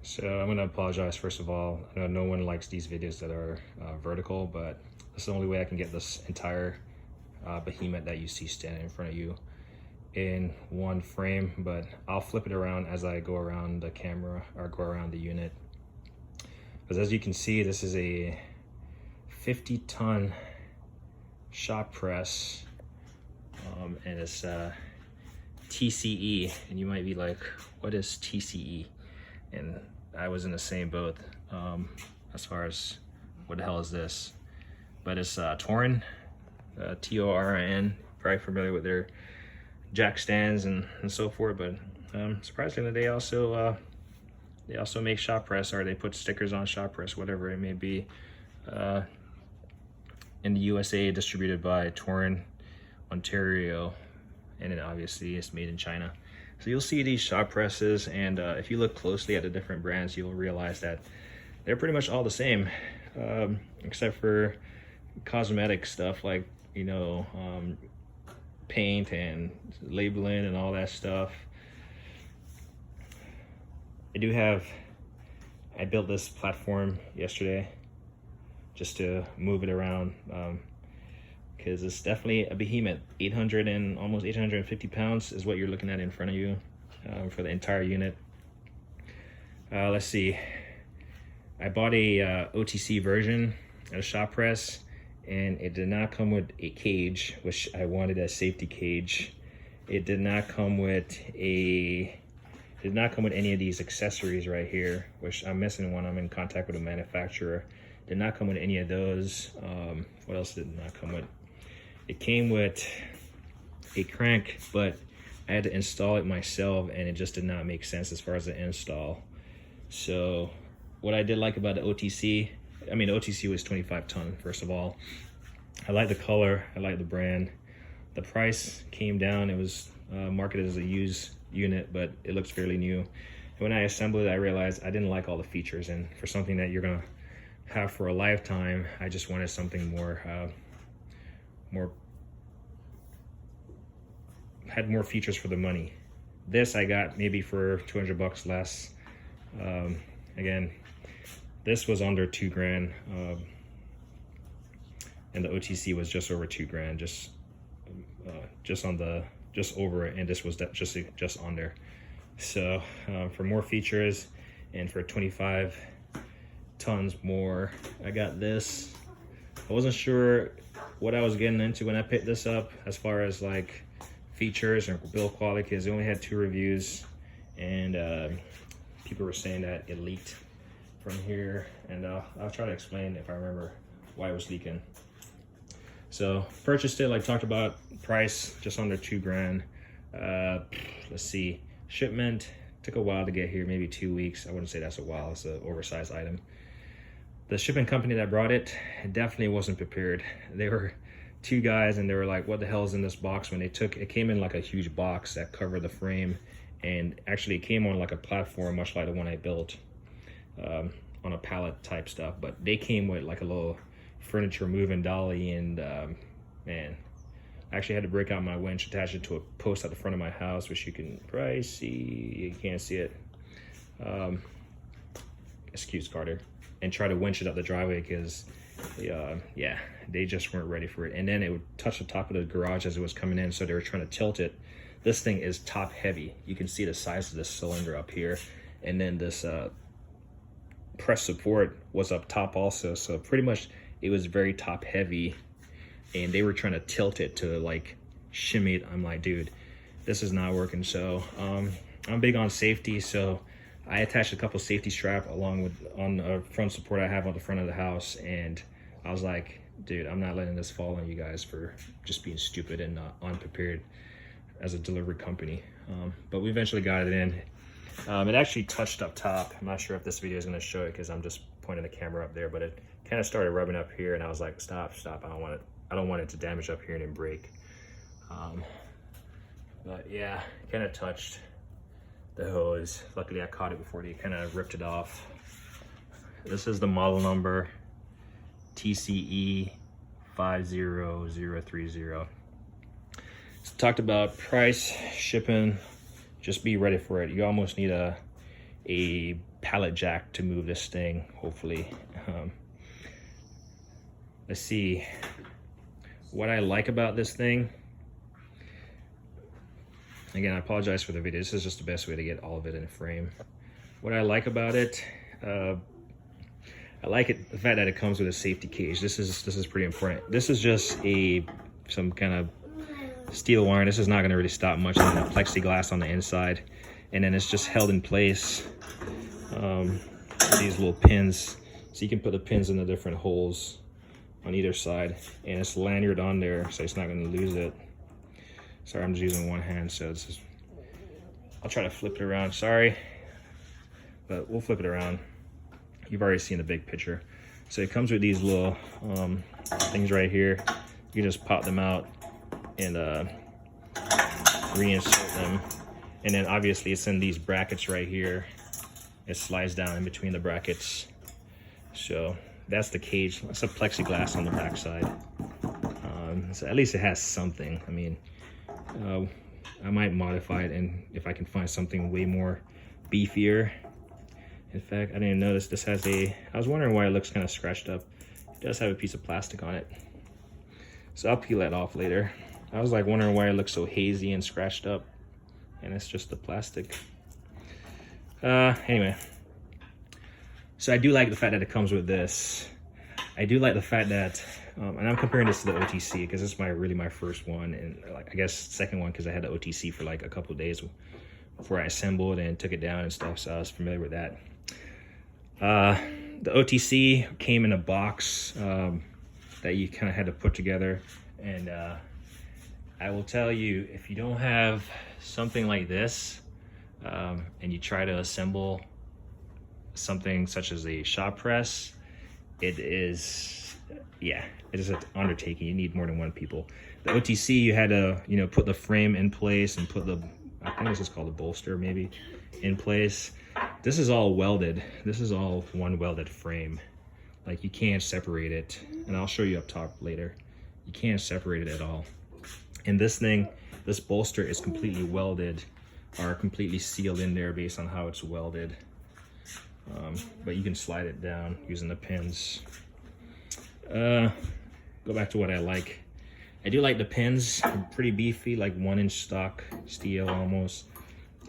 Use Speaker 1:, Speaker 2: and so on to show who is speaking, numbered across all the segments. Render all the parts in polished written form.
Speaker 1: So I'm gonna apologize first of all. I know no one likes these videos that are vertical, but this is the only way I can get this entire behemoth that you see standing in front of you in one frame, but I'll flip it around as I go around the camera or go around the unit. Because as you can see, this is a 50-ton shop press, and it's TCE, and you might be like, what is TCE? And I was in the same boat as far as what the hell is this? But it's Torin, T-O-R-I-N, probably familiar with their jack stands and so forth, but surprisingly they also make shop press, or they put stickers on shop press, whatever it may be, in the USA, distributed by Torin, Ontario, and then obviously it's made in China. So you'll see these shop presses, and if you look closely at the different brands, you'll realize that they're pretty much all the same, except for cosmetic stuff like, you know, paint and labeling and all that stuff. I built this platform yesterday just to move it around, because it's definitely a behemoth. 800 and almost 850 pounds is what you're looking at in front of you for the entire unit. Let's see. I bought a OTC version of shop press, and it did not come with a cage, which I wanted a safety cage. It did not come with any of these accessories right here, which I'm missing when I'm in contact with a manufacturer. Did not come with any of those. What else did not come with? It came with a crank, but I had to install it myself, and it just did not make sense as far as the install. So what I did like about the OTC, the OTC was 25 ton, first of all. I like the color, I like the brand. The price came down. It was marketed as a used unit, but it looks fairly new. And when I assembled it, I realized I didn't like all the features, and for something that you're gonna have for a lifetime, I just wanted something had more features for the money. This I got maybe for 200 bucks less. Again, this was under 2 grand, and the OTC was just over 2 grand, just over it, and this was just under. So for more features and for 25 tons more, I got this. I wasn't sure what I was getting into when I picked this up as far as like features and build quality, because it only had 2 reviews, and people were saying that it leaked from here, and I'll try to explain if I remember why it was leaking. So purchased it, like talked about, price just under 2 grand. Let's see, shipment took a while to get here, maybe 2 weeks. I wouldn't say that's a while, it's an oversized item. The shipping company that brought it definitely wasn't prepared. They were 2 guys, and they were like, what the hell is in this box? When they took it, came in like a huge box that covered the frame, and actually it came on like a platform, much like the one I built, on a pallet type stuff. But they came with like a little furniture moving dolly, and man, I actually had to break out my winch, attach it to a post at the front of my house, which you can probably see. You can't see it. Excuse Carter. And try to winch it up the driveway, because yeah, they just weren't ready for it. And then it would touch the top of the garage as it was coming in, so they were trying to tilt it. This thing is top heavy. You can see the size of this cylinder up here, and then this press support was up top also, so pretty much it was very top heavy, and they were trying to tilt it to like shimmy it. I'm like, dude, this is not working. So I'm big on safety, so I attached a couple safety strap along with on the front support I have on the front of the house, and I was like, dude, I'm not letting this fall on you guys for just being stupid and unprepared as a delivery company. But we eventually got it in. It actually touched up top. I'm not sure if this video is going to show it because I'm just pointing the camera up there, but it kind of started rubbing up here, and I was like, stop, I don't want it to damage up here and then break. But yeah, kind of touched the hose. Luckily I caught it before they kind of ripped it off. This is the model number TCE 50030. Talked about price, shipping. Just be ready for it. You almost need a a pallet jack to move this thing, hopefully. Let's see what I like about this thing. Again, I apologize for the video. This is just the best way to get all of it in frame. What I like about it, I like it, the fact that it comes with a safety cage. This is pretty important. This is just some kind of steel wire. This is not going to really stop much on the plexiglass on the inside, and then it's just held in place. These little pins, so you can put the pins in the different holes on either side, and it's lanyard on there, so it's not going to lose it. Sorry, I'm just using one hand, so this is, I'll try to flip it around. Sorry, but we'll flip it around. You've already seen the big picture. So it comes with these little things right here. You just pop them out and reinsert them, and then obviously it's in these brackets right here. It slides down in between the brackets. So that's the cage. It's a plexiglass on the back side. So at least it has something. I mean, I might modify it, and if I can find something way more beefier. In fact, I didn't even notice this has I was wondering why it looks kind of scratched up. It does have a piece of plastic on it. So I'll peel that off later. I was like wondering why it looks so hazy and scratched up, and it's just the plastic. Anyway, so I do like the fact that it comes with this. I do like the fact that, and I'm comparing this to the OTC because this is really my first one, and like I guess second one because I had the OTC for like a couple of days before I assembled and took it down and stuff, so I was familiar with that. The OTC came in a box that you kind of had to put together, and I will tell you, if you don't have something like this and you try to assemble something such as a shop press, it is an undertaking. You need more than one people. The OTC, you had to put the frame in place and put I think this is called a bolster maybe in place. This is all welded. This is all one welded frame. Like, you can't separate it, and I'll show you up top later. You can't separate it at all. And this thing, this bolster is completely welded or completely sealed in there based on how it's welded. But you can slide it down using the pins. Go back to what I like. I do like the pins. They're pretty beefy, like 1-inch stock steel almost.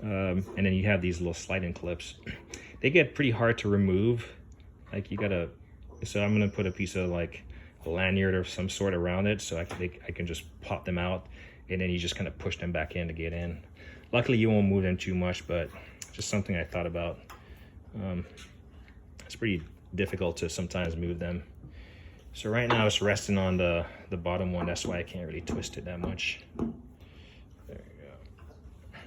Speaker 1: And then you have these little sliding clips. They get pretty hard to remove. Like, you gotta, so I'm gonna put a piece of like a lanyard or some sort around it so I can just pop them out, and then you just kind of push them back in to get in. Luckily you won't move them too much, but just something I thought about. It's pretty difficult to sometimes move them. So right now it's resting on the bottom one. That's why I can't really twist it that much. There you go.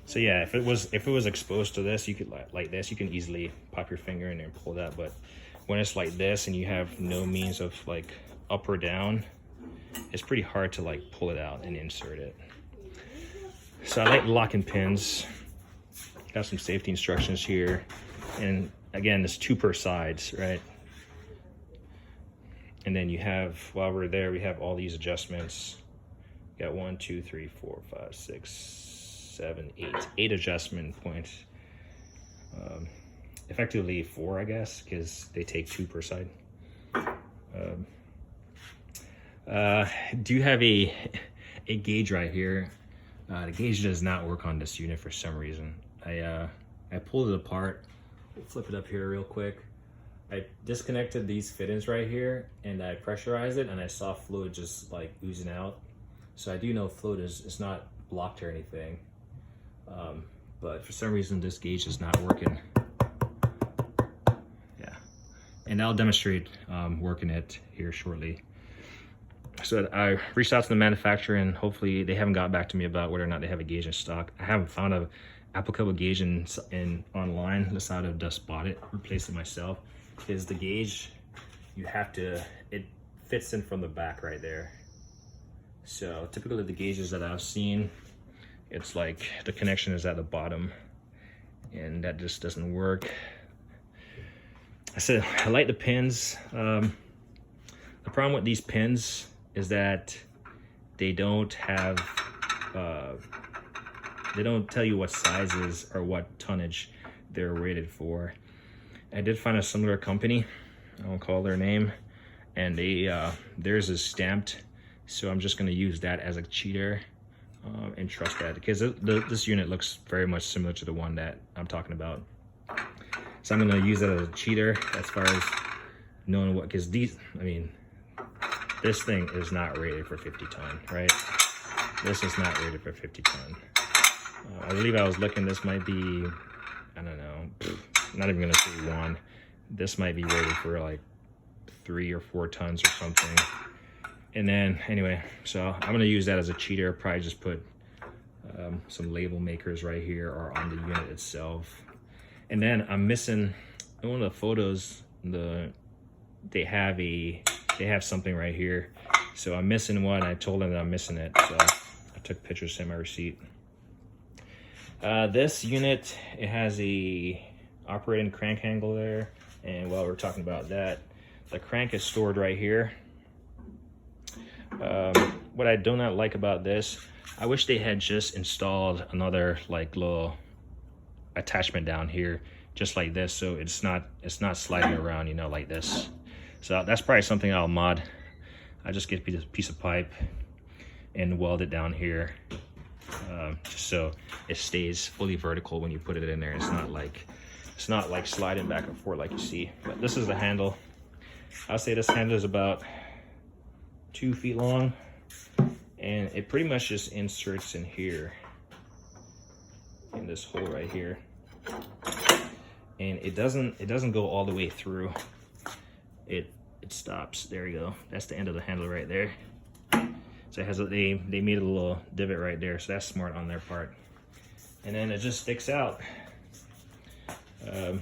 Speaker 1: So yeah, if it was exposed to this, you could like this, you can easily pop your finger in there and pull that. But when it's like this and you have no means of like up or down, it's pretty hard to like pull it out and insert it. So I like locking pins. Got some safety instructions here, and again, there's 2 per sides, right? And then you have, while we're there, we have all these adjustments. Got 1, 2, 3, 4, 5, 6, 7, 8 adjustment points. Effectively 4, I guess, because they take 2 per side. Do have a gauge right here. The gauge does not work on this unit for some reason. I pulled it apart. We'll flip it up here real quick. I disconnected these fittings right here, and I pressurized it, and I saw fluid just like oozing out. So I do know fluid is not blocked or anything, but for some reason this gauge is not working. Yeah, and I'll demonstrate working it here shortly. So I reached out to the manufacturer, and hopefully they haven't got back to me about whether or not they have a gauge in stock. I haven't found a applicable gauge in online. That's how I've just bought it, replaced it myself. Because the gauge, it fits in from the back right there. So typically the gauges that I've seen, it's like the connection is at the bottom, and that just doesn't work. I said I like the pins. The problem with these pins is that they don't have, they don't tell you what sizes or what tonnage. they're rated for. I did find a similar company, I won't call their name, and theirs is stamped, so I'm just going to use that as a cheater and trust that, because this unit looks very much similar to the one that I'm talking about. So I'm going to use that as a cheater as far as knowing what, because these, I mean, this thing is not rated for 50 ton, right? This is not rated for 50 ton. I believe I was looking, this might be, I don't know, not even gonna say one. This might be rated for like 3 or 4 tons or something. And then, anyway, so I'm gonna use that as a cheater. Probably just put some label makers right here or on the unit itself. And then I'm missing, in one of the photos, they have something right here. So I'm missing one. I told them that I'm missing it. So I took pictures, sent my receipt. This unit, it has a operating crank handle there. And while we're talking about that, the crank is stored right here. What I do not like about this, I wish they had just installed another like little attachment down here, just like this, so it's not sliding around, you know, like this. So that's probably something I'll mod. I just get a piece of pipe and weld it down here, just so it stays fully vertical when you put it in there. It's not like sliding back and forth like you see. But this is the handle. I'll say this handle is about 2 feet long, and it pretty much just inserts in here, in this hole right here, and it doesn't go all the way through. It stops. There you go. That's the end of the handle right there. So it has they made a little divot right there, so that's smart on their part. And then it just sticks out, and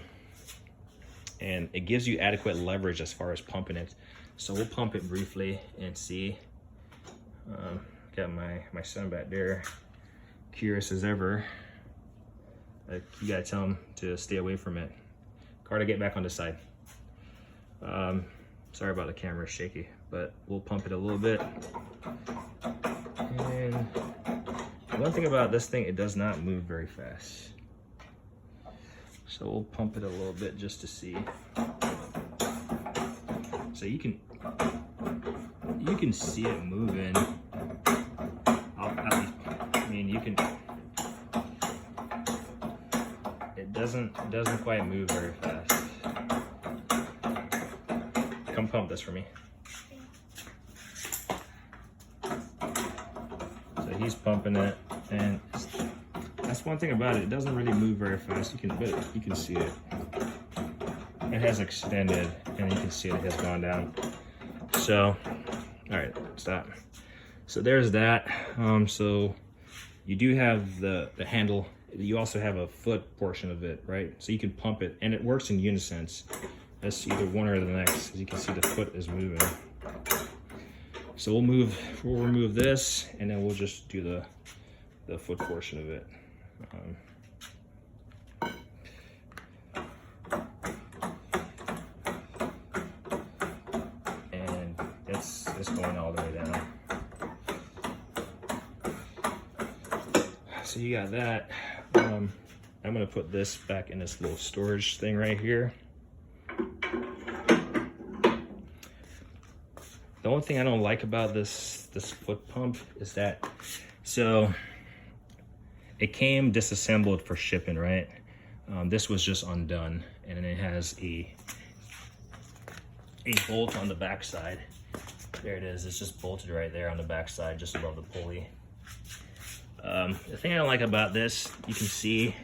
Speaker 1: it gives you adequate leverage as far as pumping it. So we'll pump it briefly and see. Got my son back there, curious as ever. You gotta tell him to stay away from it. Carter, get back on the side. Sorry about the camera, shaky, but we'll pump it a little bit. And one thing about this thing, it does not move very fast. So we'll pump it a little bit just to see. So you can see it moving. I mean, you can. It doesn't quite move very fast. Come pump this for me. So he's pumping it, and that's one thing about it. It doesn't really move very fast. But you can see it. It has extended, and you can see it has gone down. So, all right, stop. So there's that. So you do have the handle. You also have a foot portion of it, right? So you can pump it, and it works in unison. That's either one or the next. As you can see, the foot is moving. So we'll remove this, and then we'll just do the foot portion of it. And it's going all the way down. So you got that. I'm gonna put this back in this little storage thing right here. The only thing I don't like about this foot pump is that, so it came disassembled for shipping, right? This was just undone, and then it has a bolt on the back side. There it is. It's just bolted right there on the back side, just above the pulley. The thing I don't like about this, you can see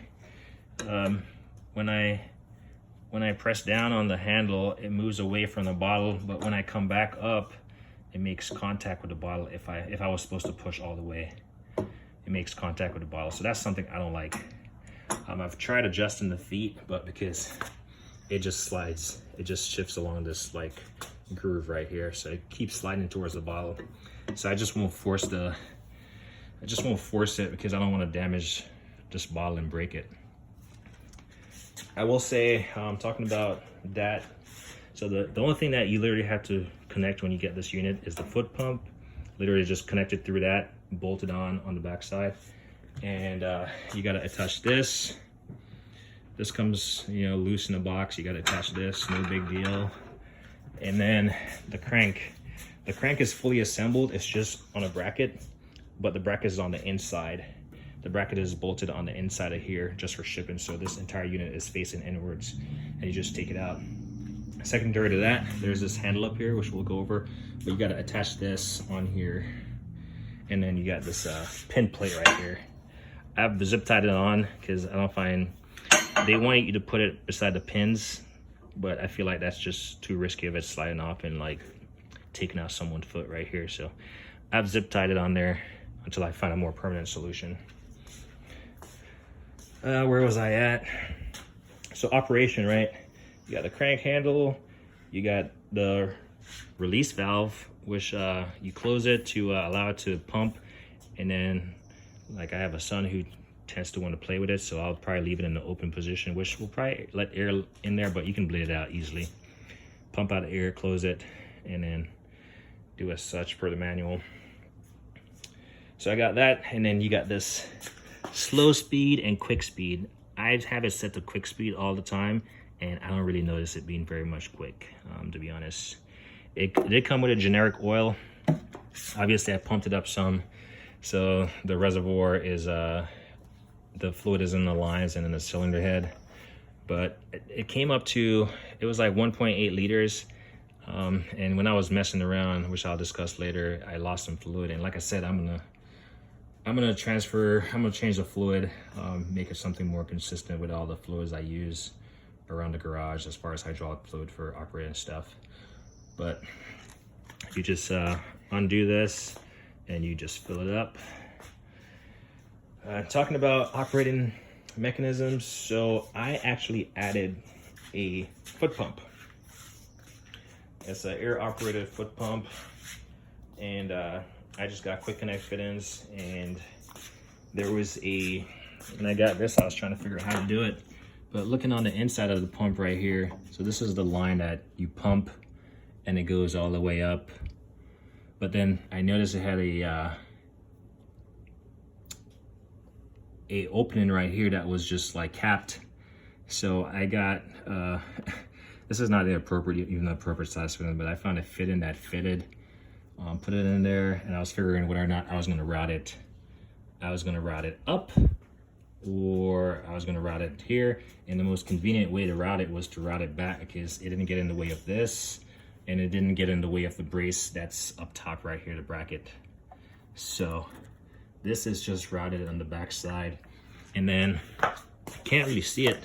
Speaker 1: when I press down on the handle, it moves away from the bottle, but when I come back up, it makes contact with the bottle. If I was supposed to push all the way, it makes contact with the bottle. So that's something I don't like. I've tried adjusting the feet, but because it just slides, it just shifts along this like groove right here, so it keeps sliding towards the bottle. So I just won't force it because I don't want to damage this bottle and break it. I will say, talking about that, so the only thing that you literally have to connect when you get this unit is the foot pump. Literally just connect it through that, bolted on the back side. And you gotta attach this this comes, you know, loose in the box. You got to attach this, no big deal. And then the crank is fully assembled. It's just on a bracket, but the bracket is on the inside. The bracket is bolted on the inside of here just for shipping. So this entire unit is facing inwards, and you just take it out. Secondary to that, there's this handle up here, which we'll go over, but you got to attach this on here. And then you got this pin plate right here. I've zip tied it on because I don't find, they want you to put it beside the pins, but I feel like that's just too risky of it sliding off and like taking out someone's foot right here. So I've zip tied it on there until I find a more permanent solution. Where was I at? So operation, right? You got the crank handle, you got the release valve, which you close it to allow it to pump. And then, like, I have a son who tends to want to play with it, so I'll probably leave it in the open position, which will probably let air in there, but you can bleed it out easily. Pump out the air, close it, and then do as such per the manual. So I got that, and then you got this slow speed and quick speed. I have it set to quick speed all the time, and I don't really notice it being very much quick, to be honest. It did come with a generic oil. Obviously, I pumped it up some, so the reservoir is, the fluid is in the lines and in the cylinder head. But it came up to, it was like 1.8 liters. And when I was messing around, which I'll discuss later, I lost some fluid. And like I said, I'm gonna change the fluid, make it something more consistent with all the fluids I use around the garage as far as hydraulic fluid for operating stuff. But you just undo this and you just fill it up. Talking about operating mechanisms, so I actually added a foot pump. It's an air operated foot pump, and I just got quick connect fittings, and there was when I got this, I was trying to figure out how to do it. But looking on the inside of the pump right here, so this is the line that you pump and it goes all the way up. But then I noticed it had a opening right here that was just like capped. So I got, this is not the appropriate, even the appropriate size for them, but I found a fitting that fitted, put it in there, and I was figuring whether or not I was gonna route it. I was gonna route it up, or I was gonna route it here. And the most convenient way to route it was to route it back, because it didn't get in the way of this, and it didn't get in the way of the brace that's up top right here, the bracket. So this is just routed on the back side. And then, can't really see it,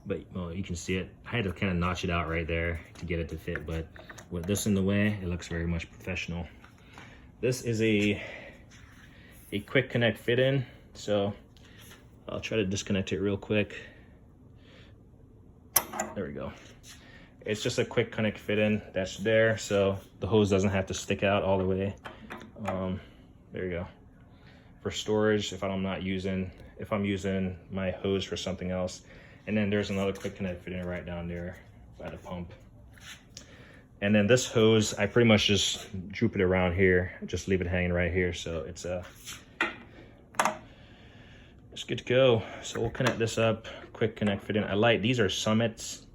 Speaker 1: but well, you can see it. I had to kind of notch it out right there to get it to fit, but with this in the way, it looks very much professional. This is a quick connect fit in, so I'll try to disconnect it real quick. There we go. It's just a quick connect fit in that's there, so the hose doesn't have to stick out all the way. There you go. For storage, if I'm using my hose for something else. And then there's another quick connect fit in right down there by the pump. And then this hose, I pretty much just droop it around here, just leave it hanging right here. So it's good to go. So we'll connect this up, quick connect fit in. These are Summit's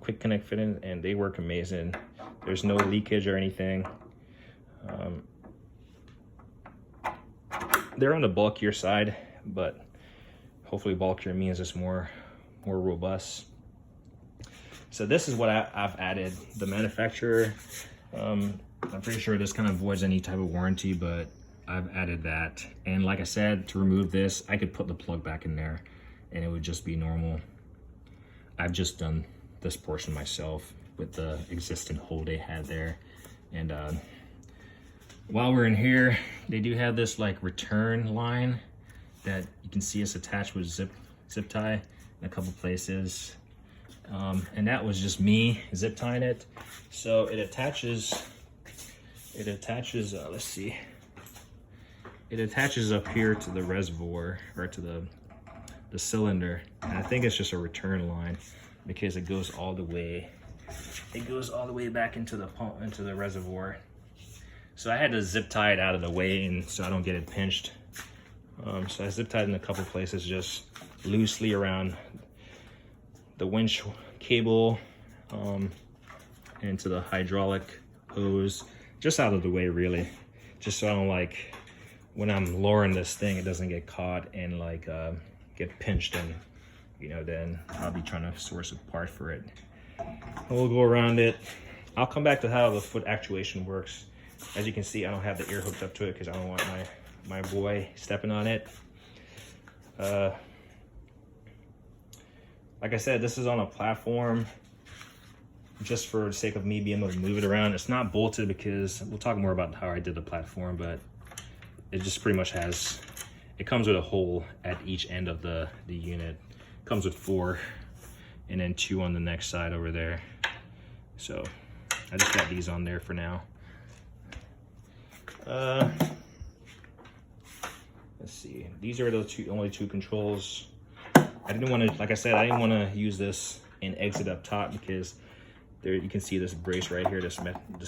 Speaker 1: quick connect fit in, and they work amazing. There's no leakage or anything. They're on the bulkier side, but hopefully bulkier means it's more robust. So this is what I've added. The manufacturer, I'm pretty sure this kind of avoids any type of warranty, but I've added that. And like I said, to remove this, I could put the plug back in there and it would just be normal. I've just done this portion myself with the existing hole they had there. And while we're in here, they do have this like return line that you can see it's attached with zip tie in a couple places. And that was just me zip tying it. So it attaches, let's see. It attaches up here to the reservoir, or to the cylinder. And I think it's just a return line because it goes all the way back into the pump, into the reservoir. So I had to zip tie it out of the way, and so I don't get it pinched. So I zip tied in a couple places, just loosely around the winch cable into the hydraulic hose, just out of the way really, just so I don't, like, when I'm lowering this thing, it doesn't get caught and like get pinched, and you know, then I'll be trying to source a part for it. We'll go around it. I'll come back to how the foot actuation works. As you can see, I don't have the ear hooked up to it because I don't want my boy stepping on it. Like I said, this is on a platform just for the sake of me being able to move it around. It's not bolted because we'll talk more about how I did the platform, but it just pretty much has, it comes with a hole at each end of the unit. It comes with 4 and then 2 on the next side over there. So I just got these on there for now. Let's see, these are the only two controls. I didn't want to, like I said, I didn't want to use this and exit up top because there you can see this brace right here, this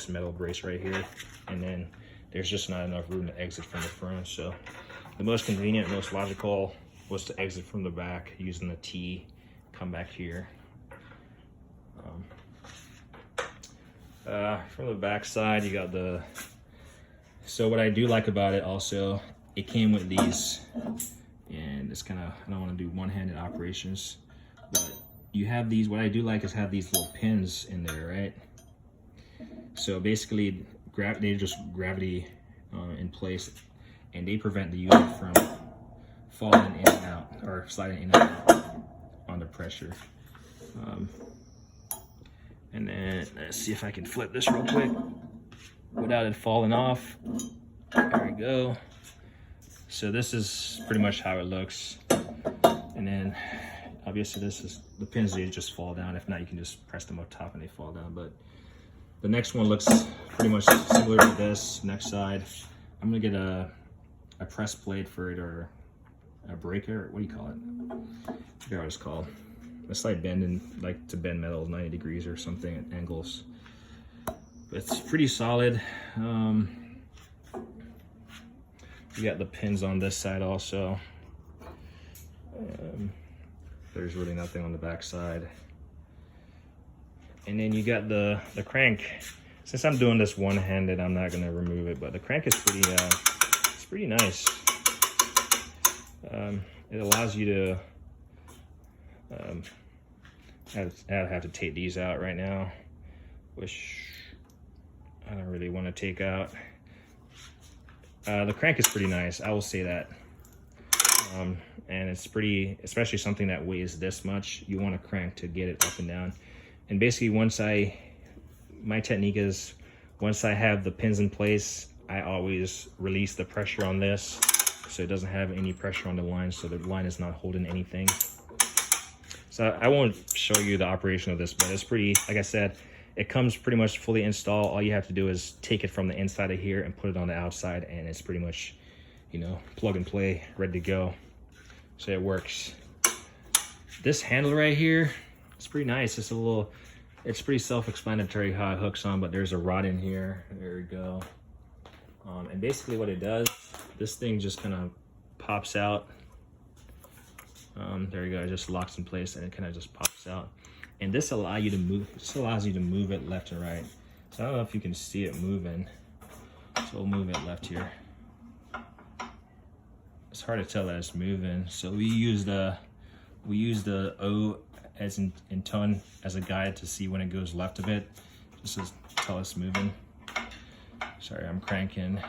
Speaker 1: metal brace right here, and then there's just not enough room to exit from the front. So the most convenient, most logical was to exit from the back using the T, come back here. From the back side, you got the, so what I do like about it also, it came with these, and it's kind of, I don't want to do one-handed operations, but you have these, what I do like is have these little pins in there, right? So basically, they just gravity in place, and they prevent the unit from falling in and out, or sliding in and out under pressure. And then let's see if I can flip this real quick without it falling off. There we go. So this is pretty much how it looks. And then obviously this is, the pins, they just fall down. If not, you can just press them up top and they fall down. But the next one looks pretty much similar to this. Next side, I'm gonna get a press plate for it, or a breaker, what do you call it? I forget what it's called. It's like bending, like to bend metal 90 degrees or something at angles. It's pretty solid. You got the pins on this side also. There's really nothing on the back side. And then you got the crank. Since I'm doing this one-handed, I'm not gonna remove it, but the crank is pretty, it's pretty nice. It allows you to, I have to take these out right now, which I don't really want to take out. The crank is pretty nice, I will say that. And it's pretty, especially something that weighs this much, you want a crank to get it up and down. And basically my technique is, once I have the pins in place, I always release the pressure on this so it doesn't have any pressure on the line, so the line is not holding anything. So I won't show you the operation of this, but it's pretty, like I said, it comes pretty much fully installed. All you have to do is take it from the inside of here and put it on the outside, and it's pretty much, you know, plug and play, ready to go. So it works. This handle right here, it's pretty nice. It's a little, it's pretty self-explanatory how it hooks on, but there's a rod in here. There we go. And basically what it does, this thing just kind of pops out. There you go, it just locks in place and it kind of just pops out. And this allows you to move it left and right. So I don't know if you can see it moving. So we'll move it left here. It's hard to tell that it's moving. So we use the O as in ton as a guide to see when it goes left a bit, just to tell it's moving. Sorry, I'm cranking.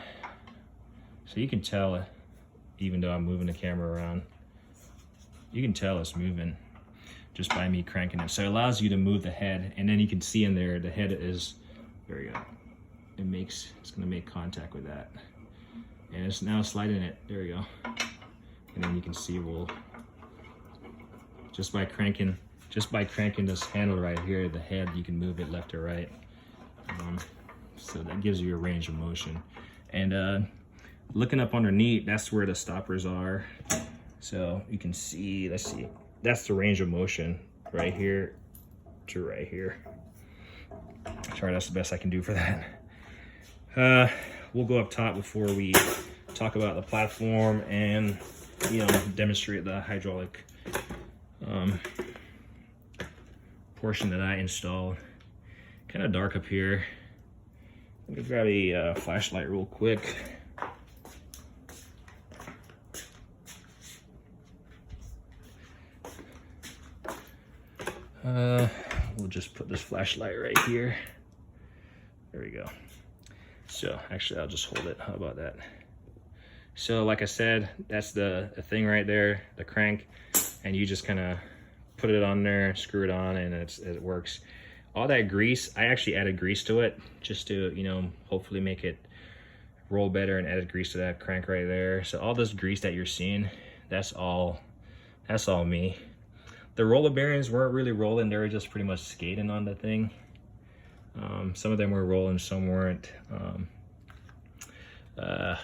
Speaker 1: So you can tell, even though I'm moving the camera around, you can tell it's moving just by me cranking it. So it allows you to move the head, and then you can see in there, the head is, there we go. It's gonna make contact with that. And it's now sliding it, there we go. And then you can see, well, just by cranking this handle right here, the head, you can move it left or right. So that gives you a range of motion. And looking up underneath, that's where the stoppers are. So you can see, let's see, that's the range of motion right here to right here. Sorry, that's the best I can do for that. We'll go up top before we talk about the platform and, you know, demonstrate the hydraulic portion that I installed. Kind of dark up here. Let me grab a flashlight real quick. We'll just put this flashlight right here. There we go. So actually I'll just hold it. How about that? So like I said, that's the thing right there, the crank, and you just kind of put it on there, screw it on, and it works. All that grease, I actually added grease to it just to, you know, hopefully make it roll better, and added grease to that crank right there. So all this grease that you're seeing, that's all me. The roller bearings weren't really rolling, they were just pretty much skating on the thing. Some of them were rolling, some weren't. Yeah,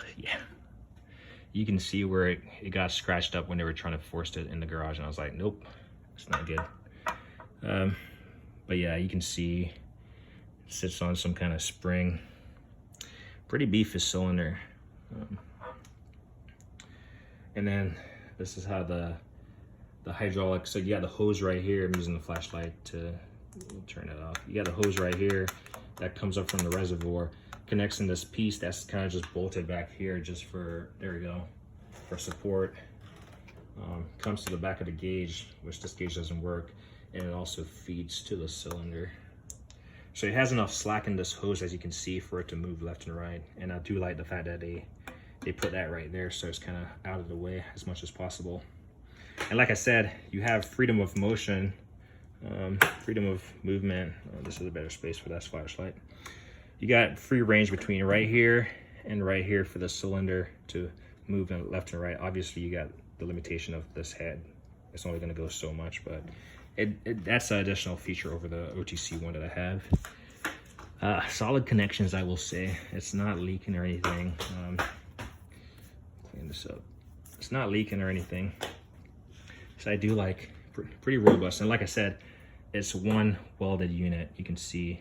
Speaker 1: you can see where it got scratched up when they were trying to force it in the garage, and I was like, nope, it's not good. But yeah, you can see it sits on some kind of spring. Pretty beefy cylinder. And then this is how the hydraulic, so you got the hose right here. I'm using the flashlight to turn it off. You got the hose right here that comes up from the reservoir, connects in this piece that's kind of just bolted back here just for, there we go, for support. Comes to the back of the gauge, which this gauge doesn't work, and it also feeds to the cylinder. So it has enough slack in this hose, as you can see, for it to move left and right. And I do like the fact that they put that right there, so it's kind of out of the way as much as possible. And like I said, you have freedom of motion, freedom of movement. Oh, this is a better space for that flashlight. You got free range between right here and right here for the cylinder to move left and right. Obviously, you got the limitation of this head. It's only going to go so much, but that's an additional feature over the OTC one that I have. Solid connections, I will say. It's not leaking or anything. Clean this up. It's not leaking or anything. So I do like pretty robust. And like I said, it's one welded unit. You can see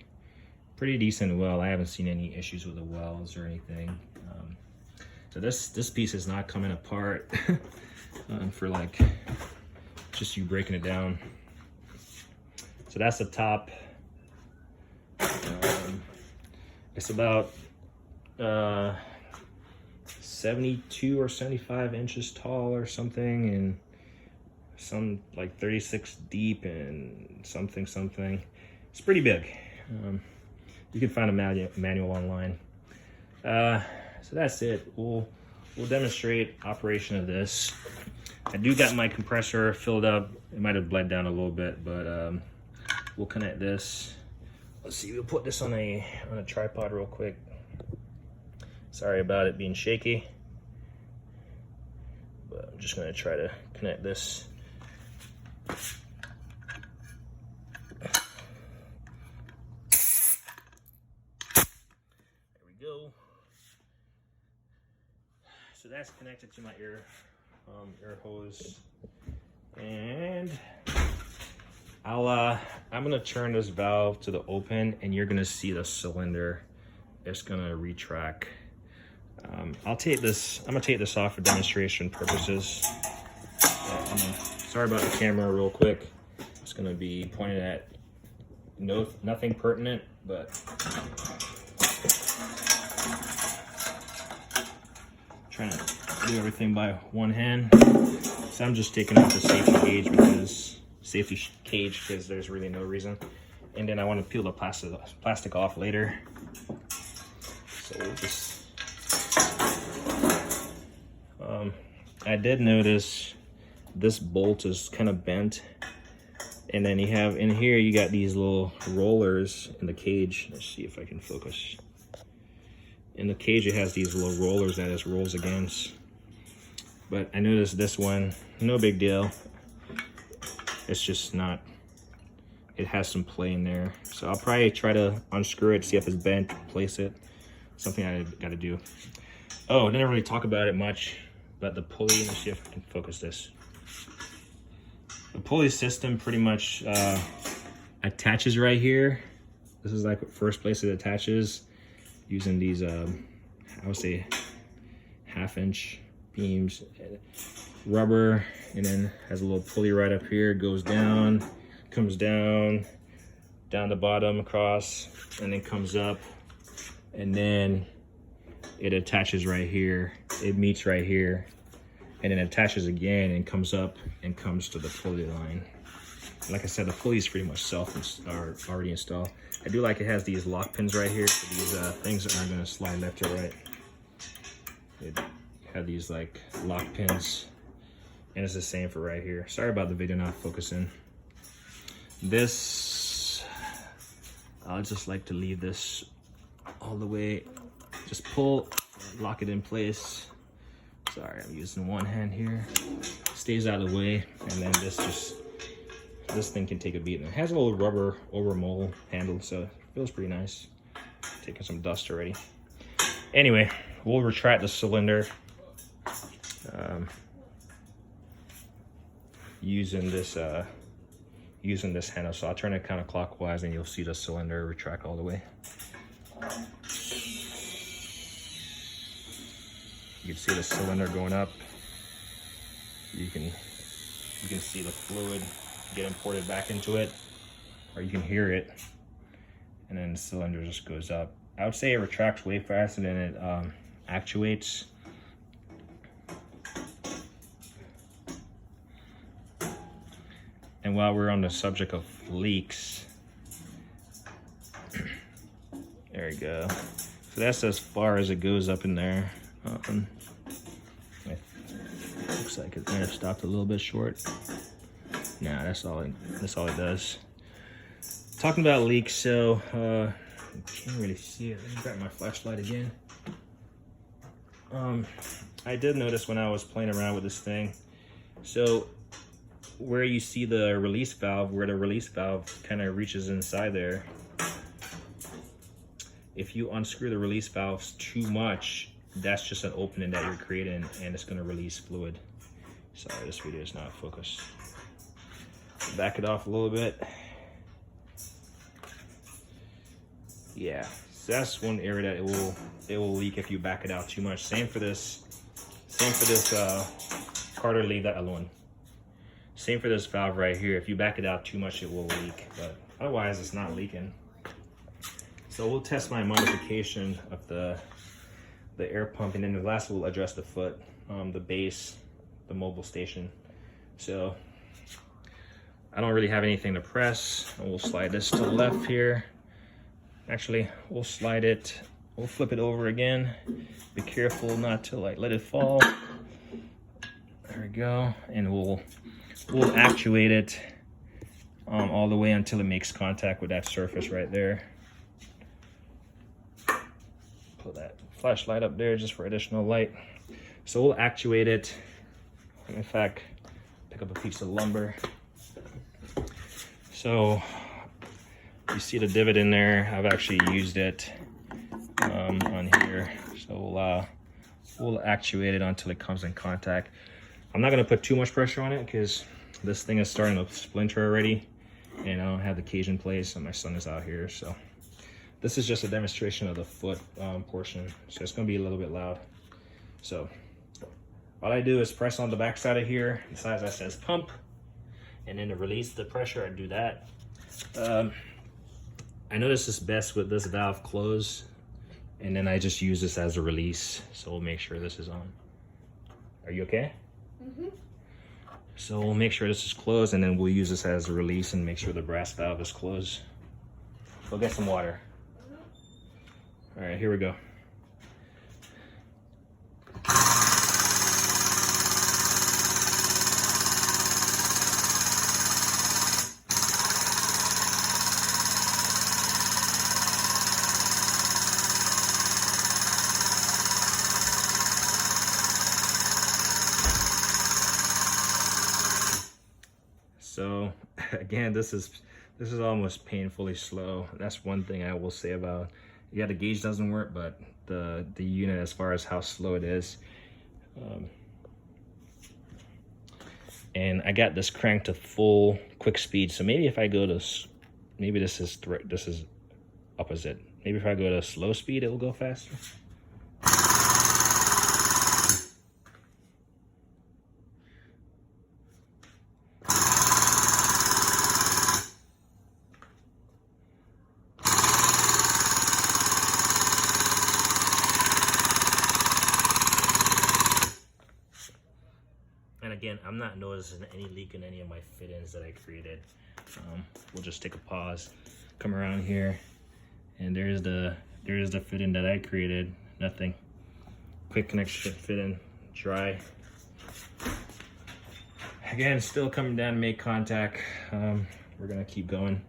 Speaker 1: pretty decent weld. I haven't seen any issues with the welds or anything. So this piece is not coming apart for like just you breaking it down. So that's the top. It's about 72 or 75 inches tall or something, and some like 36 deep and something. It's pretty big. You can find a manual online. So that's it. We'll demonstrate operation of this. I do got my compressor filled up. It might have bled down a little bit, but we'll connect this. Let's see, we'll put this on a tripod real quick. Sorry about it being shaky, but I'm just gonna try to connect this. There we go. So that's connected to my air hose, and I'm gonna turn this valve to the open, and you're gonna see the cylinder. It's gonna retract. I'm gonna take this off for demonstration purposes. Sorry about the camera real quick. It's gonna be pointed at nothing pertinent, but trying to do everything by one hand. So I'm just taking off the safety cage because there's really no reason. And then I want to peel the plastic off later. So we'll just I did notice this bolt is kind of bent, and then you have in here, you got these little rollers in the cage. Let's see if I can focus. In the cage, it has these little rollers that it rolls against. But I noticed this one, no big deal. It's just not, it has some play in there. So I'll probably try to unscrew it, see if it's bent, place it. Something I gotta do. Oh, I didn't really talk about it much, but the pulley, let's see if I can focus this. The pulley system pretty much attaches right here. This is like the first place it attaches, using these, I would say, 1/2 inch beams, rubber, and then has a little pulley right up here, goes down, comes down, down the bottom across, and then comes up, and then it attaches right here. It meets right here, and then attaches again and comes up and comes to the pulley line. Like I said, the pulley is pretty much already installed. I do like it has these lock pins right here, so these things aren't going to slide left or right. It have these like lock pins, and it's the same for right here. Sorry about the video not focusing. This, I'll just like to leave this all the way. Just pull, lock it in place. Sorry, I'm using one hand here. Stays out of the way, and then this thing can take a beating. It has a little rubber over mole handle, so it feels pretty nice. Taking some dust already. Anyway, we'll retract the cylinder using this handle. So I'll turn it counterclockwise, and you'll see the cylinder retract all the way. You can see the cylinder going up. You can see the fluid get imported back into it, or you can hear it, and then the cylinder just goes up. I would say it retracts way faster than it actuates. And while we're on the subject of leaks, there we go. So that's as far as it goes up in there. Looks like it may have stopped a little bit short. Nah, that's all it does. Talking about leaks, so can't really see it. Let me grab my flashlight again. I did notice when I was playing around with this thing, so where you see the release valve, where the release valve kind of reaches inside there, if you unscrew the release valves too much, that's just an opening that you're creating, and it's going to release fluid. Sorry, this video is not focused. Back it off a little bit. Yeah, so that's one area that it will leak if you back it out too much. Same for this Carter, leave that alone. Same for this valve right here. If you back it out too much, it will leak, but otherwise it's not leaking. So we'll test my modification of the air pump, and then the last we'll address the foot, the base, the mobile station. So I don't really have anything to press. We'll slide this to the left here. Actually, we'll slide it, we'll flip it over again. Be careful not to like let it fall. There we go. And we'll actuate it all the way until it makes contact with that surface right there. Put that flashlight up there just for additional light. So we'll actuate it. In fact, pick up a piece of lumber. So you see the divot in there. I've actually used it on here. So we'll actuate it until it comes in contact. I'm not gonna put too much pressure on it because this thing is starting to splinter already, and I don't have the cage in place, and my son is out here. So this is just a demonstration of the foot portion. So it's gonna be a little bit loud. So all I do is press on the back side of here, the side that says pump, and then to release the pressure, I do that. I know this is best with this valve closed, and then I just use this as a release. So we'll make sure this is on. Are you okay? Mm-hmm. So we'll make sure this is closed, and then we'll use this as a release and make sure the brass valve is closed. Go get some water. All right, here we go. So again, this is almost painfully slow. That's one thing I will say about, yeah, the gauge doesn't work, but the unit, as far as how slow it is. And I got this cranked to full quick speed. So maybe if I go to, maybe this is opposite. Maybe if I go to slow speed, it will go faster. I'm not noticing any leak in any of my fittings that I created. We'll just take a pause, come around here, and there's the fitting that I created. Nothing. Quick connection fitting, dry. Again, still coming down to make contact. We're gonna keep going.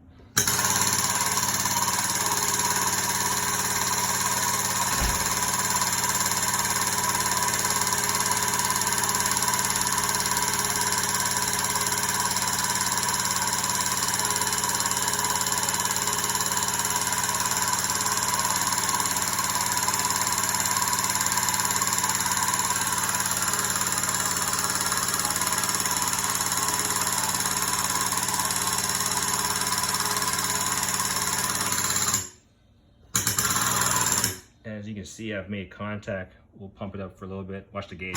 Speaker 1: As you can see, I've made contact. We'll pump it up for a little bit. Watch the gauge.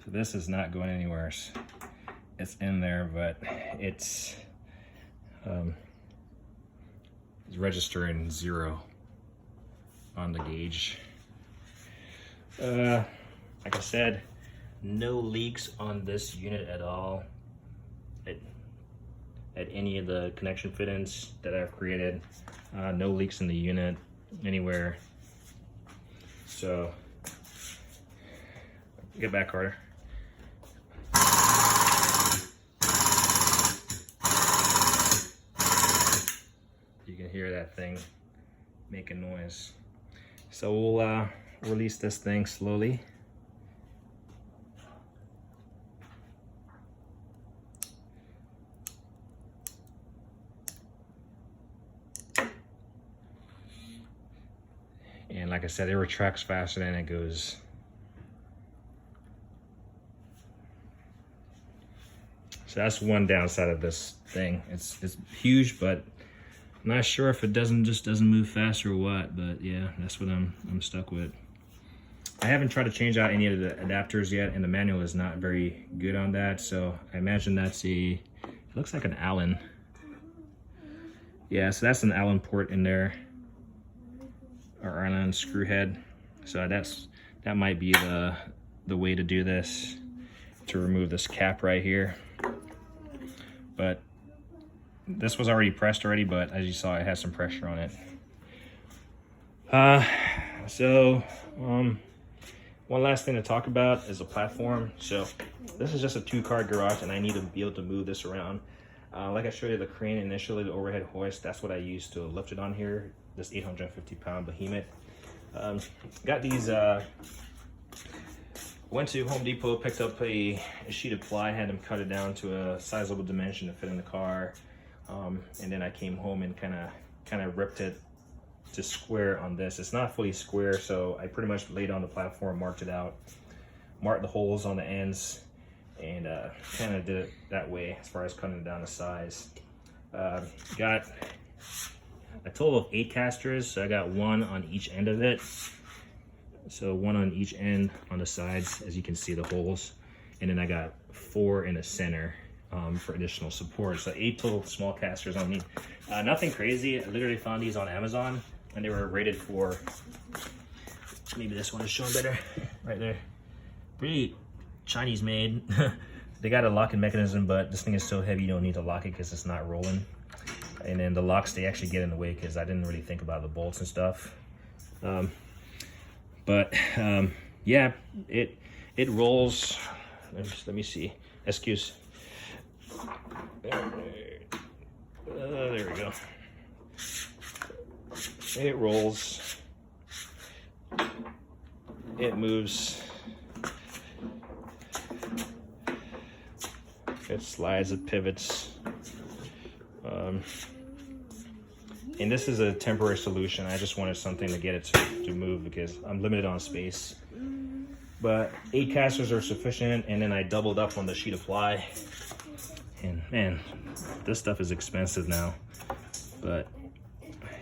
Speaker 1: So this is not going anywhere. It's in there, but it's registering 0 on the gauge. Like I said, no leaks on this unit at all. At any of the connection fittings that I've created. No leaks in the unit anywhere. So, get back, Carter. You can hear that thing making noise. So we'll release this thing slowly. And like I said, it retracts faster than it goes. So that's one downside of this thing. It's huge, but I'm not sure if it doesn't move faster or what. But yeah, that's what I'm stuck with. I haven't tried to change out any of the adapters yet, and the manual is not very good on that. So I imagine that's it looks like an Allen. Yeah, so that's an Allen port in there. Or Allen screw head. So that might be the way to do this, to remove this cap right here. But this was already pressed but as you saw, it has some pressure on it. One last thing to talk about is a platform. So this is just a 2-car garage, and I need to be able to move this around. Like I showed you the crane initially, the overhead hoist, that's what I used to lift it on here. This 850-pound behemoth. Got these, went to Home Depot, picked up a sheet of ply, had them cut it down to a sizable dimension to fit in the car. And then I came home and kind of ripped it to square on this. It's not fully square, so I pretty much laid on the platform, marked it out, marked the holes on the ends, and kind of did it that way as far as cutting it down to size. Got a total of 8 casters, so I got 1 on each end of it. So 1 on each end on the sides, as you can see the holes. And then I got 4 in the center for additional support. So 8 total small casters on me. Nothing crazy. I literally found these on Amazon, and they were rated for, maybe this one is showing better, right there. Pretty Chinese made. They got a locking mechanism, but this thing is so heavy you don't need to lock it because it's not rolling. And then the locks, they actually get in the way because I didn't really think about the bolts and stuff. Yeah, it rolls. Let me see. Excuse. There we go. It rolls. It moves. It slides, it pivots. And this is a temporary solution. I just wanted something to get it to move because I'm limited on space. But 8 casters are sufficient, and then I doubled up on the sheet of ply. And man, this stuff is expensive now. But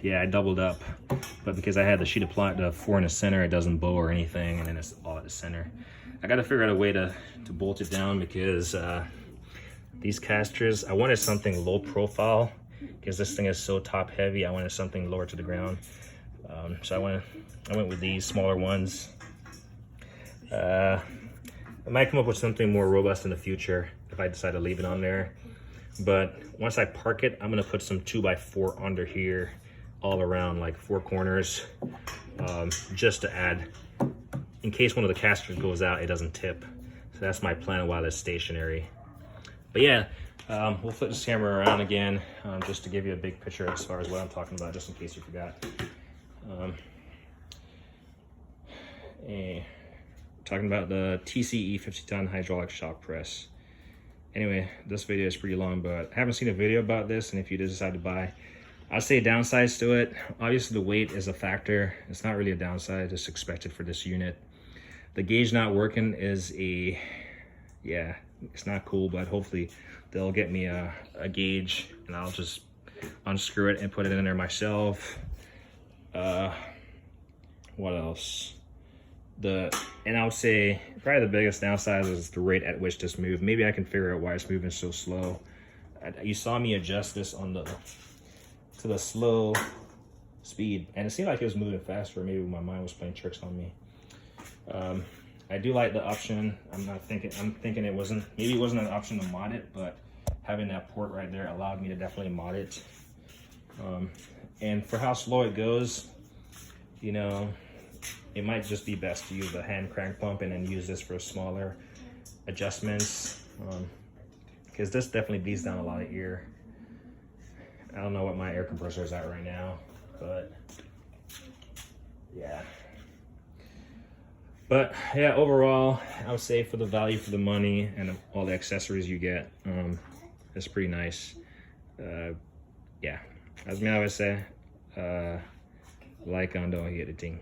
Speaker 1: yeah, I doubled up. But because I had the sheet of ply, the 4 in the center, it doesn't bow or anything, and then it's all at the center. I got to figure out a way to bolt it down because these casters, I wanted something low profile because this thing is so top heavy. I wanted something lower to the ground. So I went with these smaller ones. I might come up with something more robust in the future if I decide to leave it on there. But once I park it, I'm gonna put some 2x4 under here, all around, like 4 corners, just to add, in case one of the casters goes out, it doesn't tip. So that's my plan while it's stationary. But yeah, we'll flip this camera around again, just to give you a big picture as far as what I'm talking about, just in case you forgot. Talking about the TCE 50-ton hydraulic shock press. Anyway, this video is pretty long, but I haven't seen a video about this, and if you decide to buy, I'd say downsides to it. Obviously, the weight is a factor. It's not really a downside, it's expected for this unit. The gauge not working is yeah, it's not cool, but hopefully they'll get me a gauge, and I'll just unscrew it and put it in there myself. What else? And I would say probably the biggest downside is the rate at which this moved. Maybe I can figure out why it's moving so slow. You saw me adjust this to the slow speed, and it seemed like it was moving faster. Maybe my mind was playing tricks on me. I do like the option. I'm thinking it wasn't, maybe it wasn't an option to mod it, but having that port right there allowed me to definitely mod it. And for how slow it goes, you know, it might just be best to use the hand crank pump and then use this for smaller adjustments, because this definitely beats down a lot of air. I don't know what my air compressor is at right now, but yeah. But yeah, overall, I would say for the value for the money and all the accessories you get, it's pretty nice. Yeah, as me always say, like, don't hit the thing.